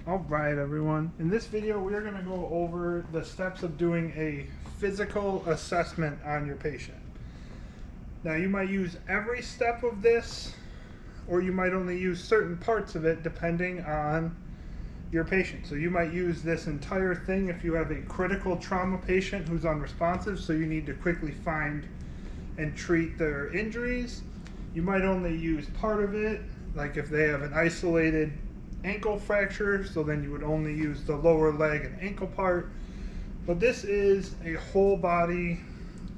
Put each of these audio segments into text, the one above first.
Alright everyone, in this video we are going to go over the steps of doing a physical assessment on your patient. Now you might use every step of this, or you might only use certain parts of it depending on your patient. So you might use this entire thing if you have a critical trauma patient who's unresponsive, so you need to quickly find and treat their injuries. You might only use part of it, like if they have an isolated ankle fracture, so then you would only use the lower leg and ankle part. But this is a whole body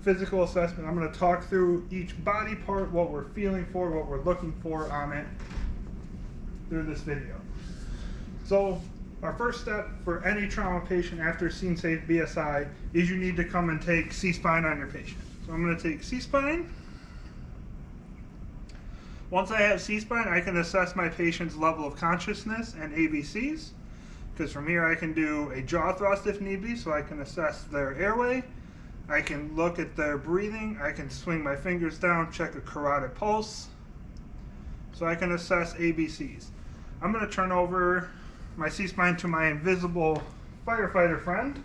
physical assessment. I'm going to talk through each body part, what we're feeling for, what we're looking for on it through this video. So our first step for any trauma patient after Scene Safe BSI is you need to come and take C-spine on your patient. So I'm going to take C-spine. Once I have C-spine, I can assess my patient's level of consciousness and ABCs, because from here I can do a jaw thrust if need be, so I can assess their airway. I can look at their breathing. I can swing my fingers down, check a carotid pulse, so I can assess ABCs. I'm going to turn over my C-spine to my invisible firefighter friend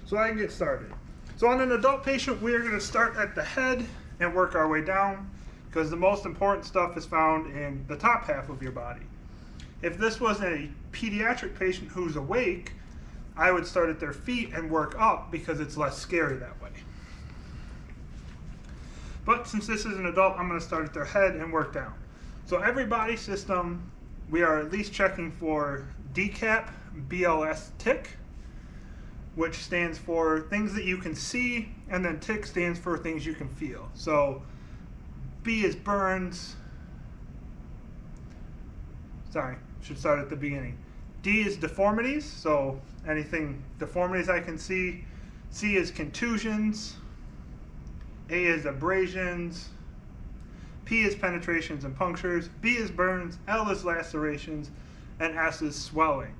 so I can get started. So on an adult patient, we are going to start at the head and work our way down, because the most important stuff is found in the top half of your body. If this was a pediatric patient who's awake, I would start at their feet and work up because it's less scary that way. But since this is an adult, I'm going to start at their head and work down. So every body system, we are at least checking for DCAP BLS TIC, which stands for things that you can see, and then TIC stands for things you can feel. So B is burns. Sorry, should start at the beginning. D is deformities, so anything deformities I can see. C is contusions. A is abrasions. P is penetrations and punctures. B is burns. L is lacerations. And S is swelling.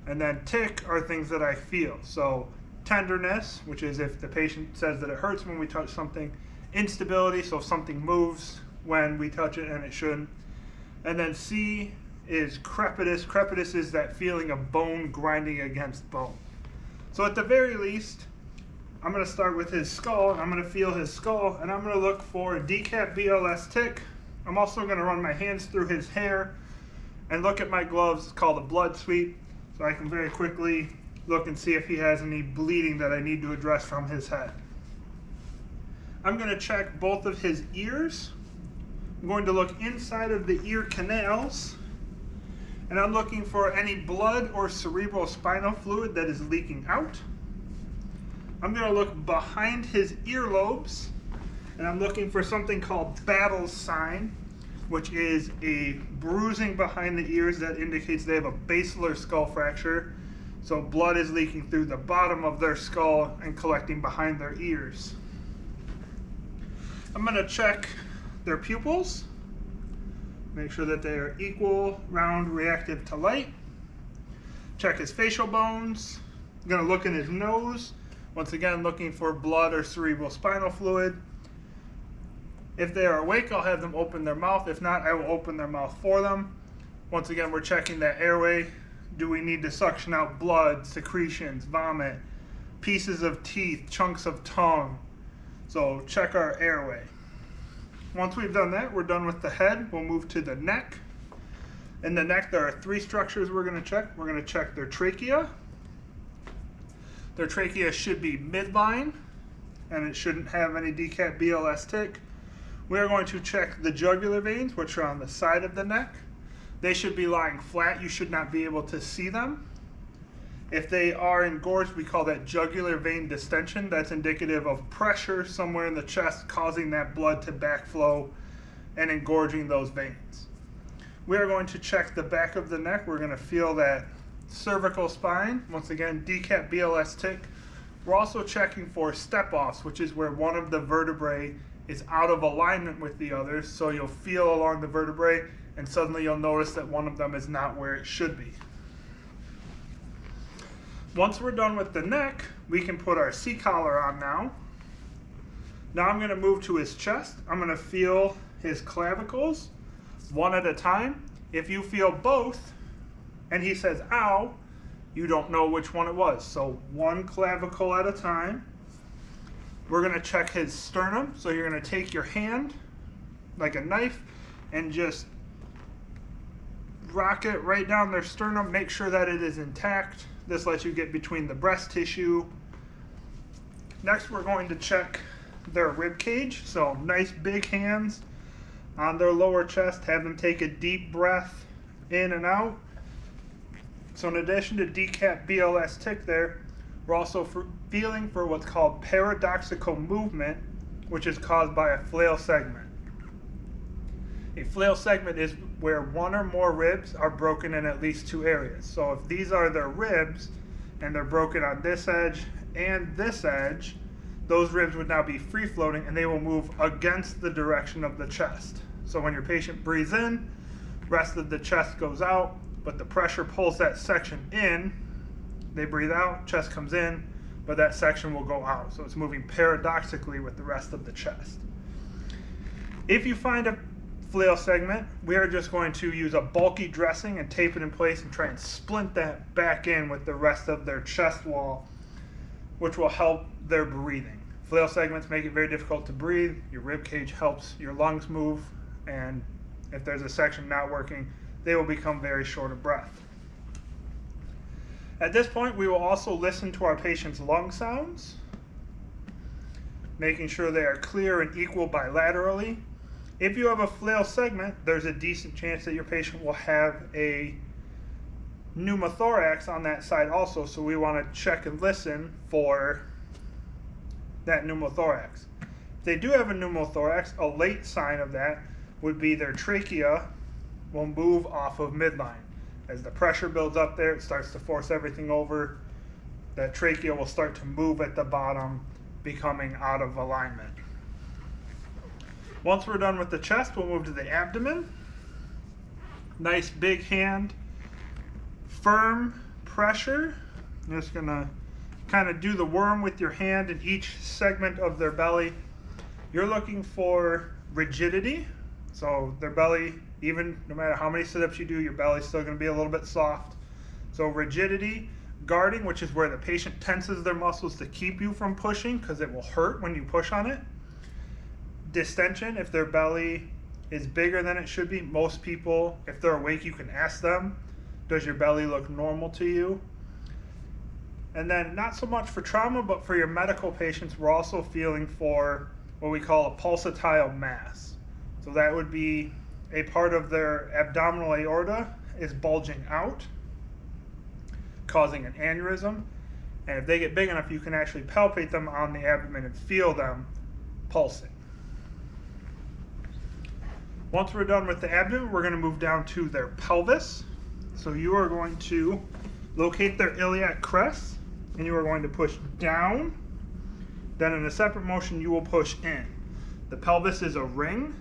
And then TIC are things that I feel. So tenderness, which is if the patient says that it hurts when we touch something. Instability, so if something moves when we touch it and it shouldn't. And then C is crepitus. Crepitus is that feeling of bone grinding against bone. So at the very least, I'm going to start with his skull, and I'm going to feel his skull, and I'm going to look for DCAP BLS TIC. I'm also going to run my hands through his hair and look at my gloves. It's called a blood sweep, so I can very quickly look and see if he has any bleeding that I need to address from his head. I'm going to check both of his ears. I'm going to look inside of the ear canals, and I'm looking for any blood or cerebral spinal fluid that is leaking out. I'm going to look behind his earlobes, and I'm looking for something called Battle's sign, which is a bruising behind the ears that indicates they have a basilar skull fracture. So blood is leaking through the bottom of their skull and collecting behind their ears. I'm going to check their pupils, make sure that they are equal, round, reactive to light. Check his facial bones. I'm going to look in his nose, once again looking for blood or cerebral spinal fluid. If they are awake, I'll have them open their mouth. If not, I will open their mouth for them. Once again, we're checking that airway. Do we need to suction out blood, secretions, vomit, pieces of teeth, chunks of tongue? So check our airway. Once we've done that, we're done with the head. We'll move to the neck. In the neck, there are three structures we're going to check. We're going to check their trachea. Their trachea should be midline, and it shouldn't have any DCAP BLS TIC. We are going to check the jugular veins, which are on the side of the neck. They should be lying flat. You should not be able to see them. If they are engorged, we call that jugular vein distension. That's indicative of pressure somewhere in the chest causing that blood to backflow and engorging those veins. We are going to check the back of the neck. We're going to feel that cervical spine. Once again, DCAP BLS TIC. We're also checking for step-offs, which is where one of the vertebrae is out of alignment with the others. So you'll feel along the vertebrae, and suddenly you'll notice that one of them is not where it should be. Once we're done with the neck, we can put our C-collar on now. Now I'm going to move to his chest. I'm going to feel his clavicles one at a time. If you feel both, and he says, ow, you don't know which one it was. So one clavicle at a time. We're going to check his sternum. So you're going to take your hand like a knife and just rock it right down their sternum. Make sure that it is intact. This lets you get between the breast tissue. Next, we're going to check their rib cage. So nice big hands on their lower chest. Have them take a deep breath in and out. So in addition to DCAP BLS tick there, we're also feeling for what's called paradoxical movement, which is caused by a flail segment. A flail segment is where one or more ribs are broken in at least two areas. So if these are their ribs and they're broken on this edge and this edge, those ribs would now be free floating and they will move against the direction of the chest. So when your patient breathes in, rest of the chest goes out, but the pressure pulls that section in. They breathe out, chest comes in, but that section will go out. So it's moving paradoxically with the rest of the chest. If you find a flail segment, we are just going to use a bulky dressing and tape it in place and try and splint that back in with the rest of their chest wall, which will help their breathing. Flail segments make it very difficult to breathe. Your rib cage helps your lungs move, and if there's a section not working, they will become very short of breath. At this point, we will also listen to our patient's lung sounds, making sure they are clear and equal bilaterally. If you have a flail segment, there's a decent chance that your patient will have a pneumothorax on that side also, so we want to check and listen for that pneumothorax. If they do have a pneumothorax, a late sign of that would be their trachea will move off of midline. As the pressure builds up there, it starts to force everything over. That trachea will start to move at the bottom, becoming out of alignment. Once we're done with the chest, we'll move to the abdomen. Nice big hand, firm pressure. I'm just gonna kind of do the worm with your hand in each segment of their belly. You're looking for rigidity. So their belly, even no matter how many sit-ups you do, your belly's still gonna be a little bit soft. So rigidity, guarding, which is where the patient tenses their muscles to keep you from pushing because it will hurt when you push on it. Distension, if their belly is bigger than it should be. Most people, if they're awake, you can ask them, does your belly look normal to you? And then not so much for trauma, but for your medical patients, we're also feeling for what we call a pulsatile mass. So that would be a part of their abdominal aorta is bulging out, causing an aneurysm. And if they get big enough, you can actually palpate them on the abdomen and feel them pulsing. Once we're done with the abdomen, we're going to move down to their pelvis. So you are going to locate their iliac crest, and you are going to push down. Then in a separate motion, you will push in. The pelvis is a ring,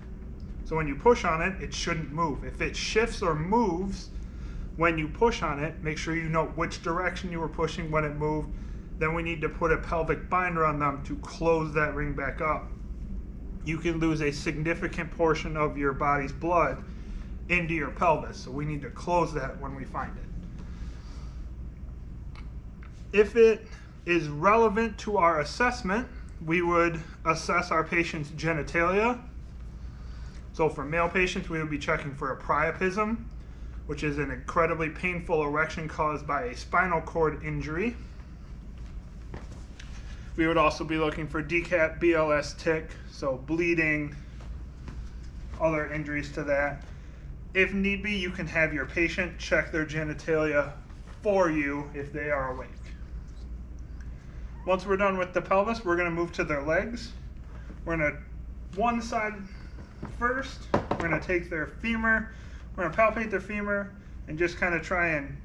so when you push on it, it shouldn't move. If it shifts or moves when you push on it, make sure you know which direction you were pushing when it moved. Then we need to put a pelvic binder on them to close that ring back up. You can lose a significant portion of your body's blood into your pelvis, so we need to close that when we find it. If it is relevant to our assessment, we would assess our patient's genitalia. So for male patients, we would be checking for a priapism, which is an incredibly painful erection caused by a spinal cord injury. We would also be looking for DCAP BLS tick, so bleeding, other injuries to that. If need be, you can have your patient check their genitalia for you if they are awake. Once we're done with the pelvis, we're going to move to their legs. We're going to one side first. We're going to take their femur. We're going to palpate their femur and just kind of try and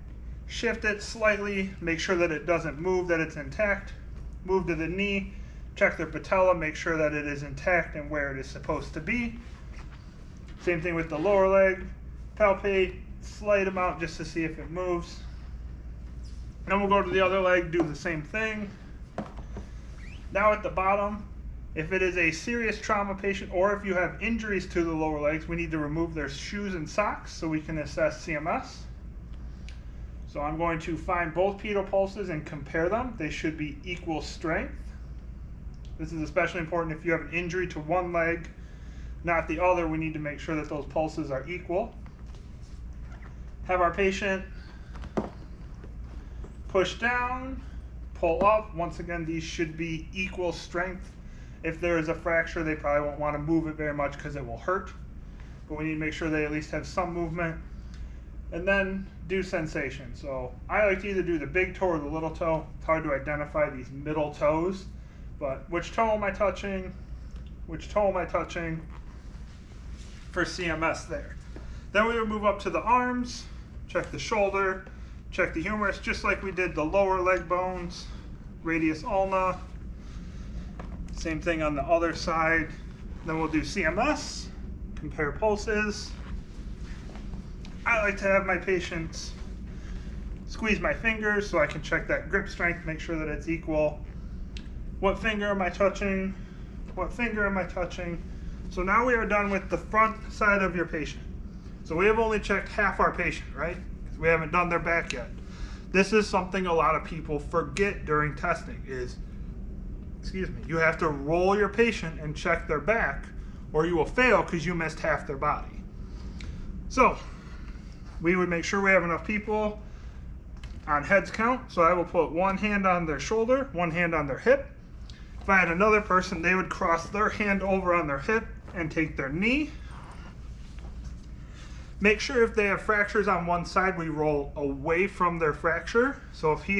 shift it slightly, make sure that it doesn't move, that it's intact. Move to the knee, check their patella, make sure that it is intact and where it is supposed to be. Same thing with the lower leg. Palpate, slight amount just to see if it moves. Then we'll go to the other leg, do the same thing. Now at the bottom, if it is a serious trauma patient or if you have injuries to the lower legs, we need to remove their shoes and socks so we can assess CMS. So I'm going to find both pedal pulses and compare them. They should be equal strength. This is especially important if you have an injury to one leg, not the other. We need to make sure that those pulses are equal. Have our patient push down, pull up. Once again, these should be equal strength. If there is a fracture, they probably won't want to move it very much because it will hurt. But we need to make sure they at least have some movement. And then do sensation. So I like to either do the big toe or the little toe. It's hard to identify these middle toes. But which toe am I touching? Which toe am I touching? For CMS there. Then we would move up to the arms, check the shoulder, check the humerus, just like we did the lower leg bones, radius ulna. Same thing on the other side. Then we'll do CMS, compare pulses. I like to have my patients squeeze my fingers so I can check that grip strength, make sure that it's equal. What finger am I touching? What finger am I touching? So now we are done with the front side of your patient. So we have only checked half our patient, right? Because we haven't done their back yet. This is something a lot of people forget during testing is, you have to roll your patient and check their back or you will fail because you missed half their body. So we would make sure we have enough people on heads count. So I will put one hand on their shoulder, one hand on their hip. If I had another person, they would cross their hand over on their hip and take their knee. Make sure if they have fractures on one side, we roll away from their fracture. So if he